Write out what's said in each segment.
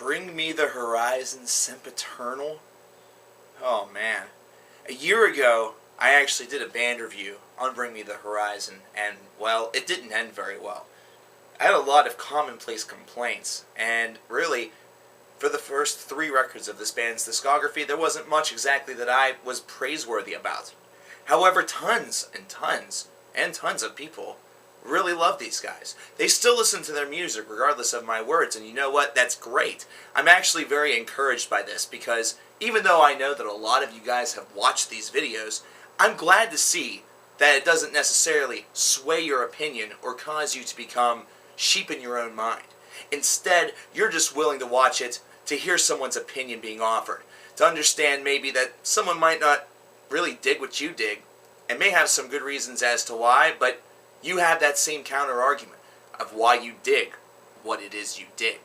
Bring Me the Horizon Sempiternal? Oh man. A year ago, I actually did a band review on Bring Me the Horizon, and, well, it didn't end very well. I had a lot of commonplace complaints, and really, for the first 3 records of this band's discography, there wasn't much exactly that I was praiseworthy about. However, tons and tons and tons of people really love these guys. They still listen to their music regardless of my words, and you know what? That's great. I'm actually very encouraged by this because even though I know that a lot of you guys have watched these videos, I'm glad to see that it doesn't necessarily sway your opinion or cause you to become sheep in your own mind. Instead, you're just willing to watch it to hear someone's opinion being offered, to understand maybe that someone might not really dig what you dig, and may have some good reasons as to why, but you have that same counter-argument of why you dig what it is you dig.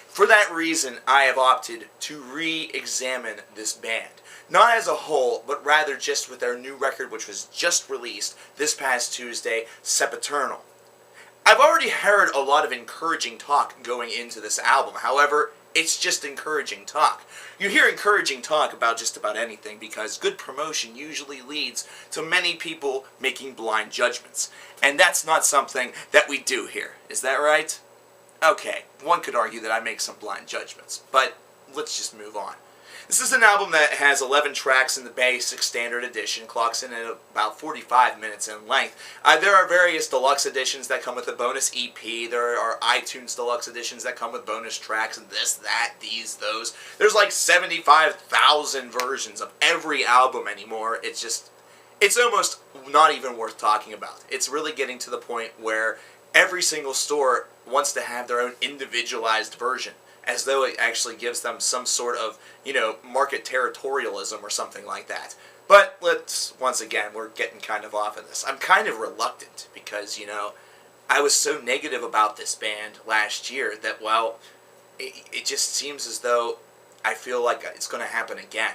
For that reason, I have opted to re-examine this band. Not as a whole, but rather just with their new record, which was just released this past Tuesday, Sempiternal. I've already heard a lot of encouraging talk going into this album. However, it's just encouraging talk. You hear encouraging talk about just about anything because good promotion usually leads to many people making blind judgments. And that's not something that we do here. Is that right? Okay, one could argue that I make some blind judgments, but let's just move on. This is an album that has 11 tracks in the basic standard edition, clocks in at about 45 minutes in length. There are various deluxe editions that come with a bonus EP. There are iTunes deluxe editions that come with bonus tracks, and this, that, these, those. There's like 75,000 versions of every album anymore. It's almost not even worth talking about. It's really getting to the point where every single store wants to have their own individualized version, as though it actually gives them some sort of, market territorialism or something like that. But once again, we're getting kind of off of this. I'm kind of reluctant because, I was so negative about this band last year that, well, it just seems as though I feel like it's going to happen again.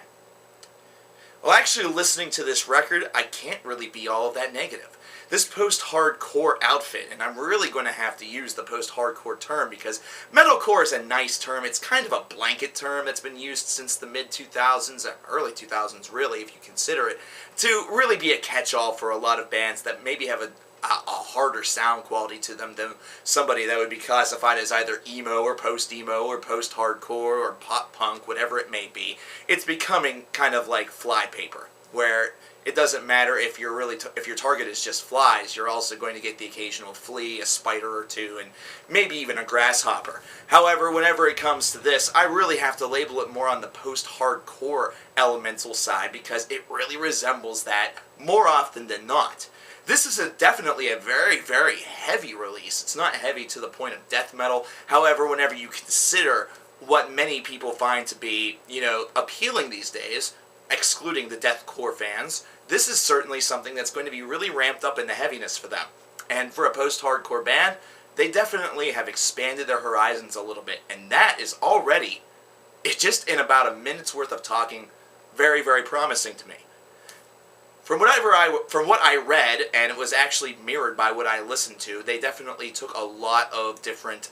Well, actually, listening to this record, I can't really be all of that negative. This post-hardcore outfit, and I'm really going to have to use the post-hardcore term because metalcore is a nice term. It's kind of a blanket term that's been used since the mid-2000s, early 2000s really, if you consider it, to really be a catch-all for a lot of bands that maybe have a harder sound quality to them than somebody that would be classified as either emo or post-emo or post-hardcore or pop-punk, whatever it may be. It's becoming kind of like flypaper, where it doesn't matter if you're if your target is just flies, you're also going to get the occasional flea, a spider or two, and maybe even a grasshopper. However, whenever it comes to this, I really have to label it more on the post-hardcore elemental side because it really resembles that more often than not. This is definitely a very, very heavy release. It's not heavy to the point of death metal. However, whenever you consider what many people find to be, appealing these days, excluding the deathcore fans, this is certainly something that's going to be really ramped up in the heaviness for them. And for a post-hardcore band, they definitely have expanded their horizons a little bit, and that is already, just in about a minute's worth of talking, very, very promising to me. From what I read, and it was actually mirrored by what I listened to, they definitely took a lot of different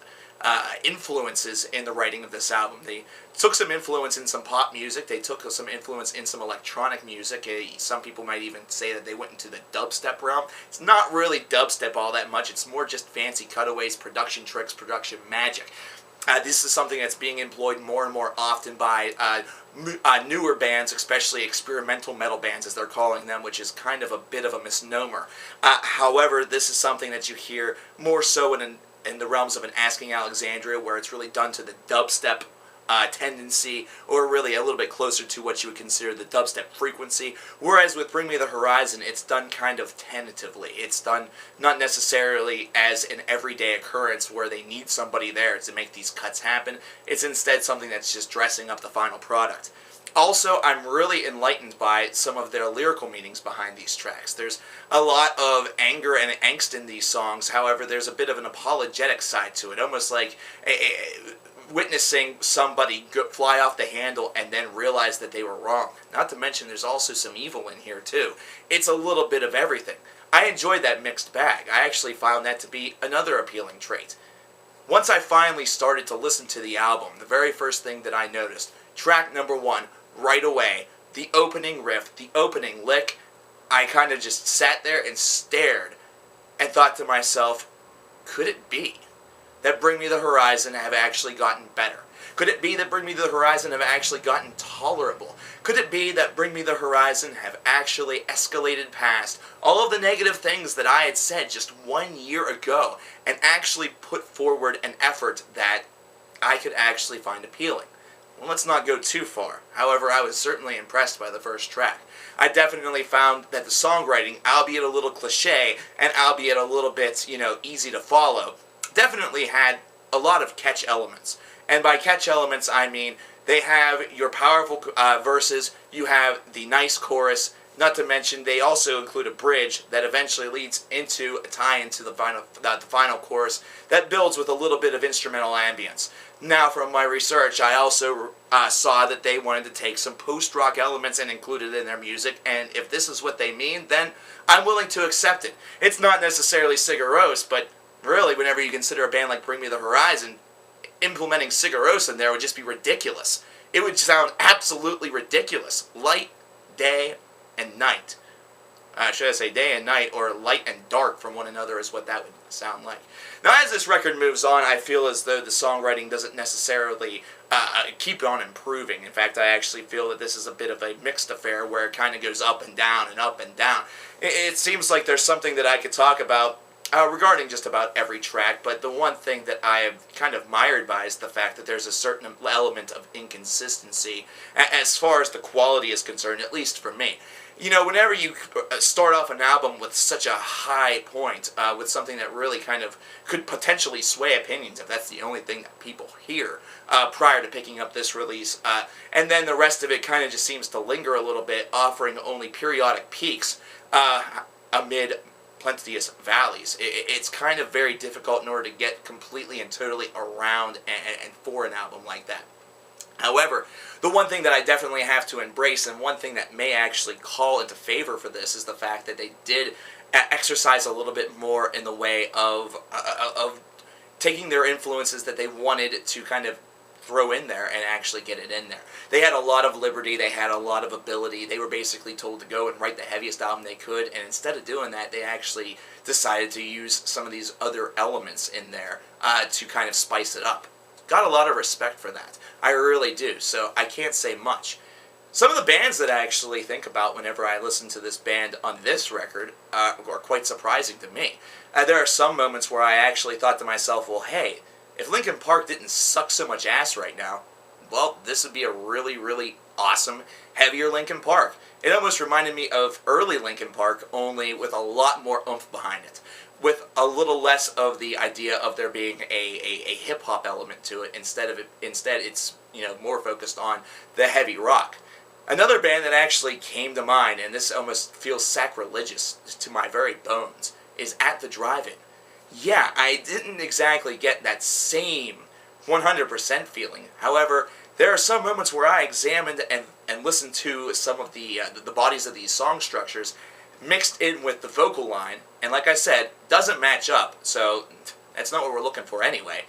influences in the writing of this album. They took some influence in some pop music, they took some influence in some electronic music. Some people might even say that they went into the dubstep realm. It's not really dubstep all that much, it's more just fancy cutaways, production tricks, production magic. This is something that's being employed more and more often by newer bands, especially experimental metal bands as they're calling them, which is kind of a bit of a misnomer. However, this is something that you hear more so in the realms of an Asking Alexandria, where it's really done to the dubstep tendency, or really a little bit closer to what you would consider the dubstep frequency, whereas with Bring Me the Horizon, it's done kind of tentatively. It's done not necessarily as an everyday occurrence where they need somebody there to make these cuts happen. It's instead something that's just dressing up the final product. Also, I'm really enlightened by some of their lyrical meanings behind these tracks. There's a lot of anger and angst in these songs, however, there's a bit of an apologetic side to it, almost like witnessing somebody fly off the handle and then realize that they were wrong. Not to mention there's also some evil in here too. It's a little bit of everything. I enjoyed that mixed bag. I actually found that to be another appealing trait. Once I finally started to listen to the album, the very first thing that I noticed, track number 1, right away, the opening riff, the opening lick, I kind of just sat there and stared and thought to myself, could it be that Bring Me the Horizon have actually gotten better? Could it be that Bring Me the Horizon have actually gotten tolerable? Could it be that Bring Me the Horizon have actually escalated past all of the negative things that I had said just 1 year ago and actually put forward an effort that I could actually find appealing? Well, let's not go too far. However, I was certainly impressed by the first track. I definitely found that the songwriting, albeit a little cliche and albeit a little bit, easy to follow, definitely had a lot of catch elements. And by catch elements, I mean they have your powerful verses, you have the nice chorus, not to mention they also include a bridge that eventually leads into a tie into the final chorus that builds with a little bit of instrumental ambience. Now, from my research, I also saw that they wanted to take some post-rock elements and include it in their music, and if this is what they mean, then I'm willing to accept it. It's not necessarily Sigur Rós, but really, whenever you consider a band like Bring Me the Horizon, implementing Sigur Rós in there would just be ridiculous. It would sound absolutely ridiculous. Light, day, and night. Should I say day and night, or light and dark from one another is what that would sound like. Now, as this record moves on, I feel as though the songwriting doesn't necessarily keep on improving. In fact, I actually feel that this is a bit of a mixed affair where it kind of goes up and down and up and down. It seems like there's something that I could talk about regarding just about every track, but the one thing that I am kind of mired by is the fact that there's a certain element of inconsistency as far as the quality is concerned, at least for me. Whenever you start off an album with such a high point, with something that really kind of could potentially sway opinions, if that's the only thing that people hear prior to picking up this release, and then the rest of it kind of just seems to linger a little bit, offering only periodic peaks amid plenteous valleys. It's kind of very difficult in order to get completely and totally around and for an album like that. However, the one thing that I definitely have to embrace, and one thing that may actually call into favor for this, is the fact that they did exercise a little bit more in the way of taking their influences that they wanted to kind of throw in there and actually get it in there. They had a lot of liberty, they had a lot of ability, they were basically told to go and write the heaviest album they could, and instead of doing that, they actually decided to use some of these other elements in there to kind of spice it up. Got a lot of respect for that. I really do, so I can't say much. Some of the bands that I actually think about whenever I listen to this band on this record are quite surprising to me. There are some moments where I actually thought to myself, well, hey, if Linkin Park didn't suck so much ass right now, well, this would be a really, really awesome, heavier Linkin Park. It almost reminded me of early Linkin Park, only with a lot more oomph behind it, with a little less of the idea of there being a hip-hop element to it. Instead, it's more focused on the heavy rock. Another band that actually came to mind, and this almost feels sacrilegious to my very bones, is At the Drive-In. Yeah, I didn't exactly get that same 100% feeling. However, there are some moments where I examined and listened to some of the bodies of these song structures mixed in with the vocal line, and like I said, doesn't match up, so that's not what we're looking for anyway.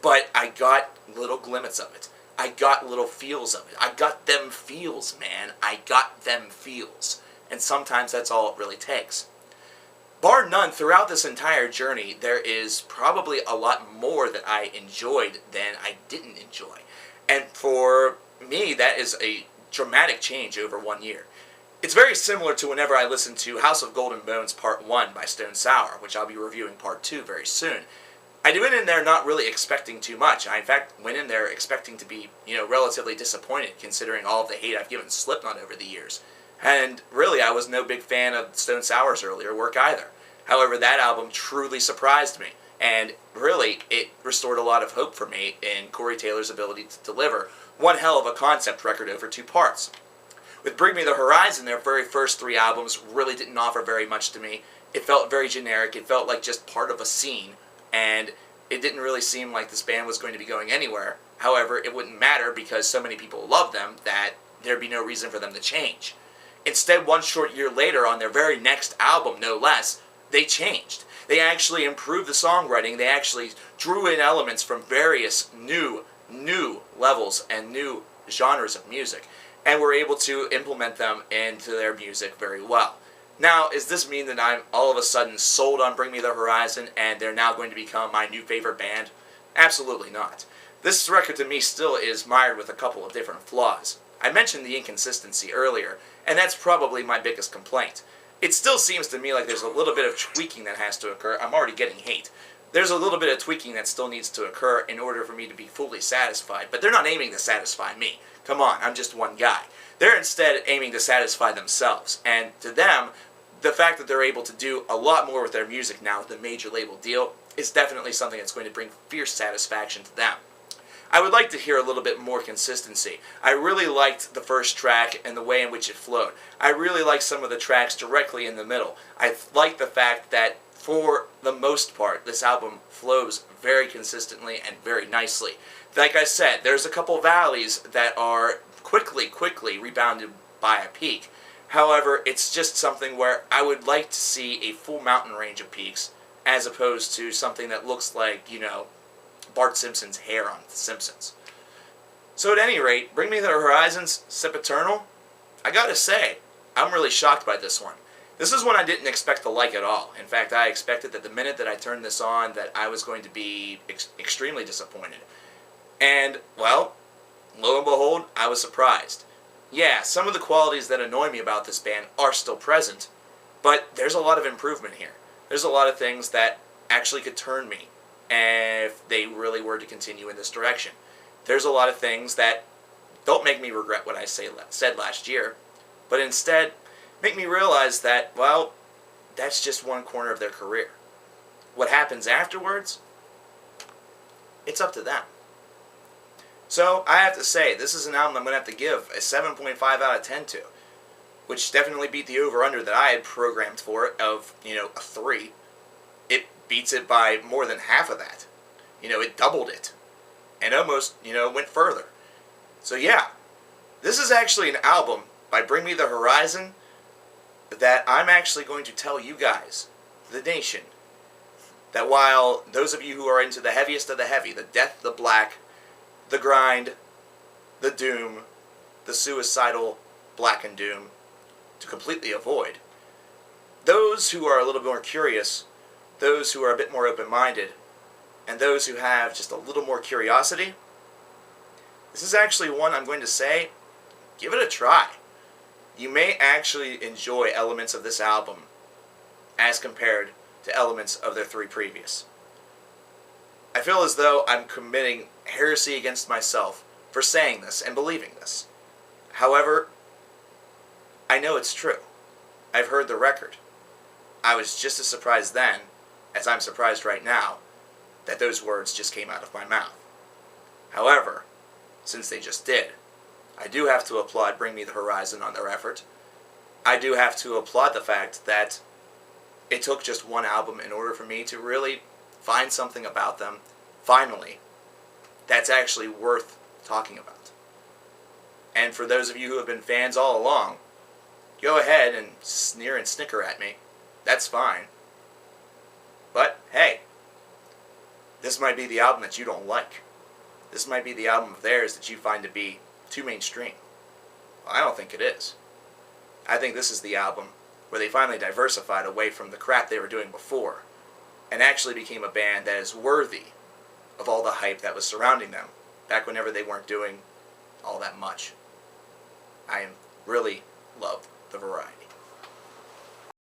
But I got little glimmers of it. I got little feels of it. I got them feels, man. I got them feels. And sometimes that's all it really takes. Bar none, throughout this entire journey, there is probably a lot more that I enjoyed than I didn't enjoy. And for me, that is a dramatic change over 1 year. It's very similar to whenever I listened to House of Golden Bones Part 1 by Stone Sour, which I'll be reviewing Part 2 very soon. I went in there not really expecting too much. I, in fact, went in there expecting to be, relatively disappointed, considering all of the hate I've given Slipknot over the years. And really, I was no big fan of Stone Sour's earlier work either. However, that album truly surprised me, and really, it restored a lot of hope for me in Corey Taylor's ability to deliver one hell of a concept record over 2 parts. With Bring Me the Horizon, their very first 3 albums really didn't offer very much to me. It felt very generic, it felt like just part of a scene, and it didn't really seem like this band was going to be going anywhere. However, it wouldn't matter because so many people loved them that there'd be no reason for them to change. Instead, 1 short year later, on their very next album, no less, they changed. They actually improved the songwriting. They actually drew in elements from various new levels and new genres of music, and were able to implement them into their music very well. Now, does this mean that I'm all of a sudden sold on Bring Me the Horizon and they're now going to become my new favorite band? Absolutely not. This record to me still is mired with a couple of different flaws. I mentioned the inconsistency earlier, and that's probably my biggest complaint. It still seems to me like there's a little bit of tweaking that has to occur. I'm already getting hate. There's a little bit of tweaking that still needs to occur in order for me to be fully satisfied, but they're not aiming to satisfy me. Come on, I'm just one guy. They're instead aiming to satisfy themselves, and to them, the fact that they're able to do a lot more with their music now with the major label deal is definitely something that's going to bring fierce satisfaction to them. I would like to hear a little bit more consistency. I really liked the first track and the way in which it flowed. I really liked some of the tracks directly in the middle. I like the fact that for the most part, this album flows very consistently and very nicely. Like I said, there's a couple valleys that are quickly rebounded by a peak. However, it's just something where I would like to see a full mountain range of peaks as opposed to something that looks like, Bart Simpson's hair on The Simpsons. So at any rate, Bring Me the Horizon's Sempiternal, I gotta say, I'm really shocked by this one. This is one I didn't expect to like at all. In fact, I expected that the minute that I turned this on that I was going to be extremely disappointed. And, well, lo and behold, I was surprised. Yeah, some of the qualities that annoy me about this band are still present, but there's a lot of improvement here. There's a lot of things that actually could turn me if they really were to continue in this direction. There's a lot of things that don't make me regret what I said last year, but instead make me realize that, well, that's just one corner of their career. What happens afterwards, it's up to them. So I have to say, this is an album I'm going to have to give a 7.5 out of 10 to, which definitely beat the over-under that I had programmed for it of, a 3. It beats it by more than half of that. It doubled it. And almost, went further. So yeah, this is actually an album by Bring Me the Horizon that I'm actually going to tell you guys, the nation, that while those of you who are into the heaviest of the heavy, the death, the black, the grind, the doom, the suicidal black and doom, to completely avoid, those who are a little more curious, those who are a bit more open-minded, and those who have just a little more curiosity, this is actually one I'm going to say, give it a try. You may actually enjoy elements of this album as compared to elements of their 3 previous. I feel as though I'm committing heresy against myself for saying this and believing this. However, I know it's true. I've heard the record. I was just as surprised then as I'm surprised right now that those words just came out of my mouth. However, since they just did, I do have to applaud Bring Me the Horizon on their effort. I do have to applaud the fact that it took just one album in order for me to really find something about them, finally, that's actually worth talking about. And for those of you who have been fans all along, go ahead and sneer and snicker at me. That's fine. But, hey, this might be the album that you don't like. This might be the album of theirs that you find to be too mainstream. Well, I don't think it is. I think this is the album where they finally diversified away from the crap they were doing before and actually became a band that is worthy of all the hype that was surrounding them back whenever they weren't doing all that much. I really love